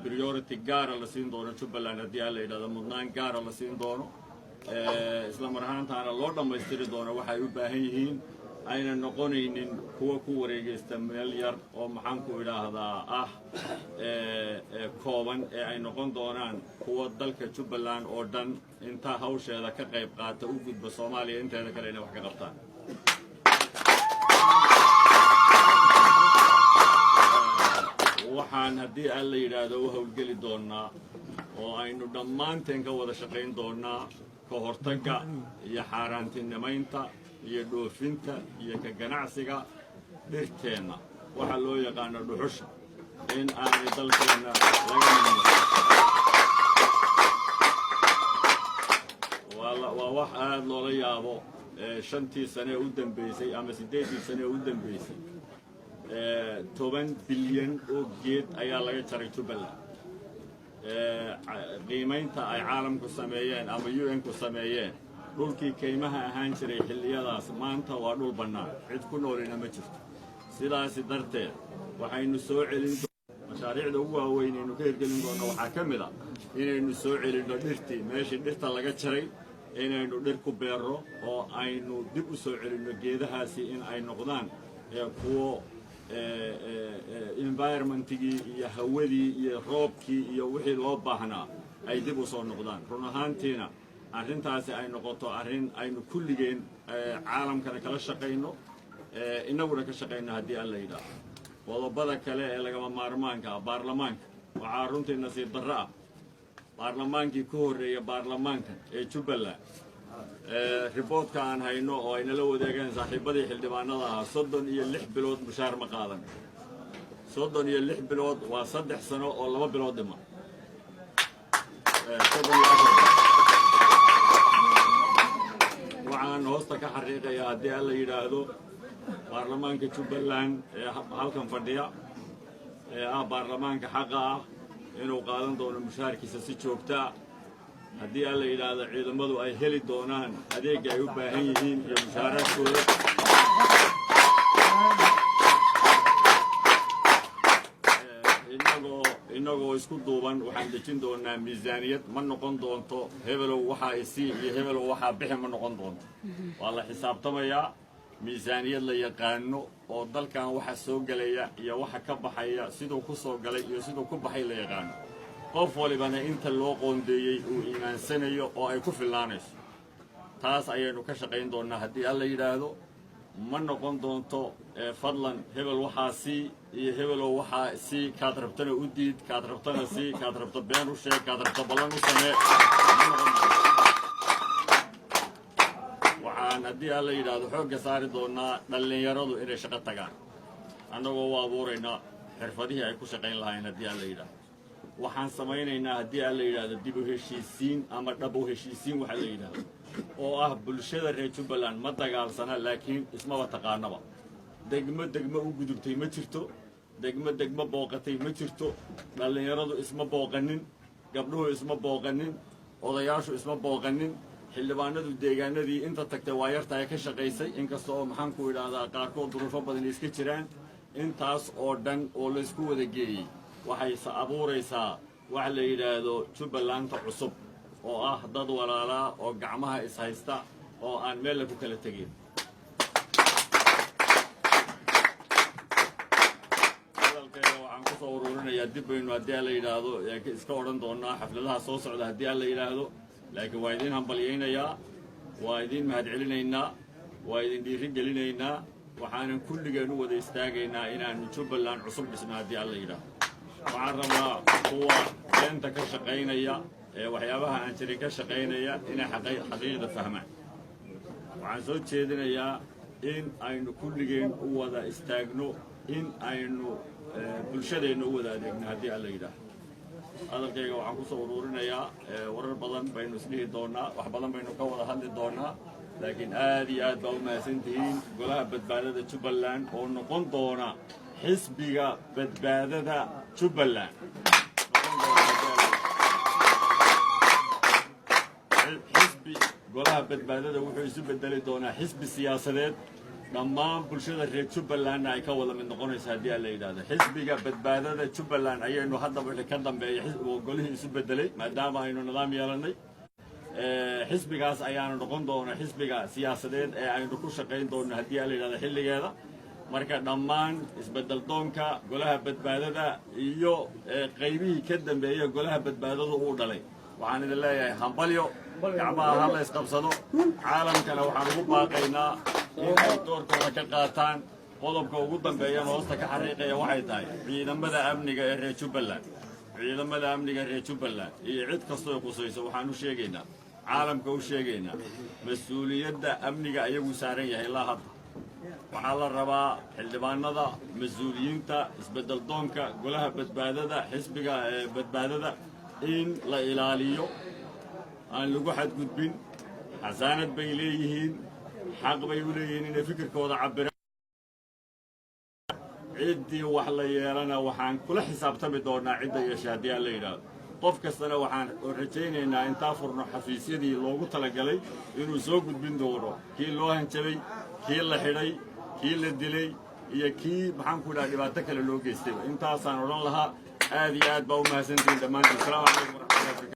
priority gaara la siin doono Jubbaland haddii alla yidhaahdo mudnaan gaara la siin doono isla mar ahaantaana loo dhammaystiri doono waxay u baahan yihiin ayna noqonaynin kuwa ku wareegaysta meel yar oo maxaan ku idhaahdaa kooban ee ay noqon doonaan kuwa dalka Jubbaland oo dhan inta hawsheeda ka qayb qaata u gudba Soomaaliya inteeda kale inay wax ka qabtaan waxaan haddii alla yidhaahdo u howlgeli doonaa oo aynu dhammaanteen ka wada shaqayn doonaa ka hortagga iyo xaaraantinimaynta iyo dhoofinta iyo ka ganacsiga dhirteenna waxa loo yaqaano dhuxusha in aanay dalkeenna laga midno waa wax aad loola yaabo 5 sano u dambeysay ama 8 sano u dambeysay 10 bilyan oo geed ayaa laga jaray Jubbaland qiimaynta ay caalamku sameeyeen ama UN-ku sameeyeen dhulkii kaymaha ahaan jiray xilliyadaas maanta waa dhul bannaan cid ku noolina ma jirto sidaas darteed waxaynu soo celin mashaariicda ugu waaweyn ee ka hirgelin doona waxaa ka mid ah inaynu soo celinno dhirtii meeshii dhirta laga jaray inaynu dhir ku beero oo aynu dib u soo celinno geedahaasi in ay noqdaan kuwo environmentigii iyo hawadii iyo roobkii iyo wixii loo baahnaa ay dib u soo noqdaan run ahaantiina arrintaasi ay noqoto arrin aynu kulligeen caalamkana kala shaqayno innaguna ka shaqayno haddii alla yidhaaho qodobada kale ee lagama maarmaanka baarlamaanka waxaa runtii nasiib darro ah baarlamaankii ku horreeya baarlamaanka ee Jubbaland riboodka aan hayno oo ay nala wadeegeen saaxiibadii xildhibaanada ahaa 36 bilood mushaar ma qaadan 36 bilood waa 3 sano oo 2 bilood dhima waxaan hoosta ka xariiqayaa haddii alla yidhaahdo baarlamaanka Jubbaland ee halkan fadhiya ee baarlamaanka xaqa ah inuu qaadan doono mushaarkiisa si joogta haddii alla yidhaahdo ciidamadu ay heli doonaan adeegga ay u baahan yihiin iyo mushaaraadkooda inagoo isku duuban waxaan dejin doonaa miisaaniyad ma noqon doonto hebelow waxaa isii iyo hebelow waxaa bixi ma noqon doonto waa la xisaabtamayaa miisaaniyad la yaqaano oo dalkan waxa soo galaya iyo waxa ka baxaya sidoo ku soo galay iyo sidoo ku baxay la yaqaano qof walibana inta loo qoondeeyay uu iimaansanayo oo ay ku filaanayso taas ayaynu ka shaqayn doonaa haddii alla yidhaahdo ma noqon doonto fadlan hebel waxaa sii iyo hebelow waxaa sii kaad rabtana u diid kaad rabtana sii kaad rabto been u sheeg kaad rabto ballan u samee waxaan haddii alla yidhaahdo xoogga saari doonaa dhallinyaradu inay shaqo tagaan annagoo u abuurayna xirfadihii ay ku shaqayn lahayn haddii alla yidhaahdo waxaan samaynaynaa haddii alla yidhaahdo dib u heshiisiin ama dhab u heshiisiin waxa la yidhaahdo oo ah bulshada reer Jubbaland ma dagaalsana laakiin ismaba taqaanaba degmo u gudubtay ma jirto degmo booqatay ma jirto dhallinyaradu isma booqanin gabdhuhu isma booqanin odayaashu isma booqanin xildhibaanadu deegaanadii inta tagtay waa yartahay ka shaqaysay inkasta oo maxaan ku idhaahdaa qaarkood duruufo badan iska jiraan intaas oo dhan oo la isku wada geeyey waxay abuuraysaa wax la yidhaahdo Jubbalanta cusub oo ah dad walaalaa oo gacmaha is haysta oo aan meel ku kala tagin waxaan ku soo ururinayaa dib baynu haddii alla yidhaahdo iska odhan doonaa xafladaha soo socda haddii alla yidhaahdo laakiin waa idin hambalyaynayaa waa idin mahadcelinaynaa waa idin dhiiri gelinaynaa waxaanan kulligeen u wada istaagaynaa inaanu Jubbaland cusub dhisno haddii alla yidhaahdo waxaan rabaa kuwa beenta ka shaqaynaya ee waxyaabaha aan jirin ka shaqaynaya inay xaqiiqda fahmaan waxaan soo jeedinayaa in aynu kulligeen u wada istaagno in aynu bulshadeenna u wada adeegno haddii alla yidhaahdo hadalkayga waxaan ku soo ururinayaa warar badan baynu isdhihi doonaa wax badan baynu ka wada hadli doonaa laakiin aad iyo aad baa u mahadsantihiin golaha badbaadada Jubbaland oo noqon doona xisbiga badbaadada Jubbaland xisbi golaha badbaadada wuxuu isu bedeli doonaa xisbi siyaasadeed dhammaan bulshada reer Jubbaland ay ka wada mid noqonaysa haddii la yiraahdo xisbiga badbaadada Jubbaland ayaynu hadda wixii ka dambeeyay golihii isu bedelay maadaama aynu nidaam yeelanay xisbigaas ayaana noqon doona xisbiga siyaasadeed ee aynu ku shaqayn doono haddii la yiraahdo xilligeeda marka dhammaan isbedel doonka golaha badbaadada iyo qaybihii ka dambeeyay golaha badbaadada uu dhalay waxaan idin leeyahay hambalyo gacmaha hala isqabsado caalamkana waxaan ugu baaqaynaa in ay doorkooda ka qaataan qodobka ugu dambeeyana hoosta ka xariiqaya waxay tahay ciidamada amniga ee reer Jubbaland ciidamada amniga reer Jubbaland iyo cid kastoo qusayso waxaan u sheegaynaa caalamka u sheegaynaa mas'uuliyadda amniga ayagu saaran yahay ilaa hadda waxaa la rabaa xildhibaanada mas'uuliyiinta isbedel doonka golaha badbaadada xisbiga badbaadada in la ilaaliyo aan lagu xadgudbin xasaanad bay leeyihiin xaq bay u leeyihiin inay fikirkooda cabiraan ciddii wax la yeelana waxaan kula xisaabtami doonaa cidda yeesha haddii la yidhaahdo qof kastana waxaan rajaynaynaa intaa furno xafiisyadii loogu talagalay inuu soo gudbin doono kii loo hanjabay kii la xidhay kii la dilay iyo kii maxaan ku dhaha dhibaato kale loo geystay intaasaan odhan lahaa aad iyo aad baa u mahadsantihiin dhammaantiin asalaamu calaykum waraxmatullahi